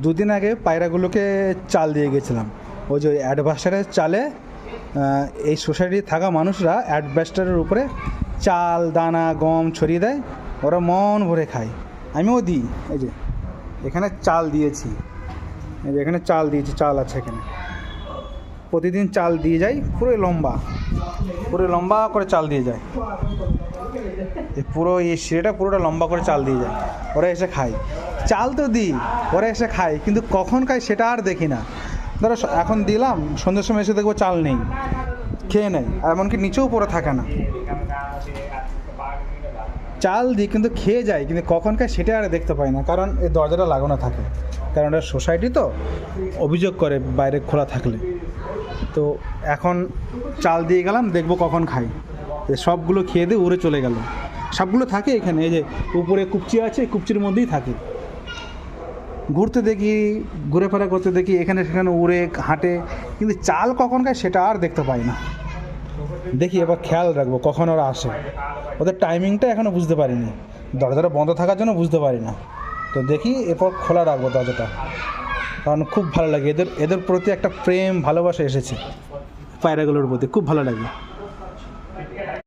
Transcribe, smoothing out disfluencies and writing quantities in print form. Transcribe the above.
দুদিন আগে পায়রাগুলোকে চাল দিয়ে গেছিলাম। ওই যে অ্যাডভাস্টারের চালে এই সোসাইটি থাকা মানুষরা অ্যাডভাস্টারের উপরে চাল দানা গম ছড়িয়ে দেয়, ওরা মন ভরে খায়। আমিও দিই। এই যে এখানে চাল দিয়েছি, এই যে এখানে চাল দিয়েছি, চাল আছে এখানে, প্রতিদিন চাল দিয়ে যাই। পুরো লম্বা করে চাল দিয়ে যায়, পুরো এই সিঁড়িটা পুরোটা লম্বা করে চাল দিয়ে যায়। ওরা এসে খায়, চাল তো দিই, ওরা এসে খায়, কিন্তু কখন খায় সেটা আর দেখি না। ধরো এখন দিলাম, সন্ধ্যের সময় এসে দেখবো চাল নেই, খেয়ে নেয়, আর এমনকি নিচেও পড়ে থাকে না। চাল দিই কিন্তু খেয়ে যায়, কিন্তু কখন খায় সেটা আর দেখতে পাই না, কারণ এই দরজাটা লাগানো থাকে। কারণ এটা সোসাইটি তো অভিযোগ করে বাইরে খোলা থাকলে। তো এখন চাল দিয়ে গেলাম, দেখবো কখন খাই। সবগুলো খেয়ে দিয়ে উড়ে চলে গেল। সবগুলো থাকে এখানে, এই যে উপরে কুপচি আছে, কুপচির মধ্যেই থাকে। ঘুরতে দেখি, ঘুরে ফেরা করতে দেখি, এখানে সেখানে উড়ে হাঁটে, কিন্তু চাল কখন খায় সেটা আর দেখতে পাই না। দেখি এবার খেয়াল রাখবো কখন ওরা আসে। ওদের টাইমিংটা এখনও বুঝতে পারিনি, দরজাটা বন্ধ থাকার জন্য বুঝতে পারি না। তো দেখি এরপর খোলা রাখবো দরজাটা, কারণ খুব ভালো লাগে। এদের প্রতি একটা প্রেম ভালোবাসা এসেছে, পায়রাগুলোর প্রতি খুব ভালো লাগে।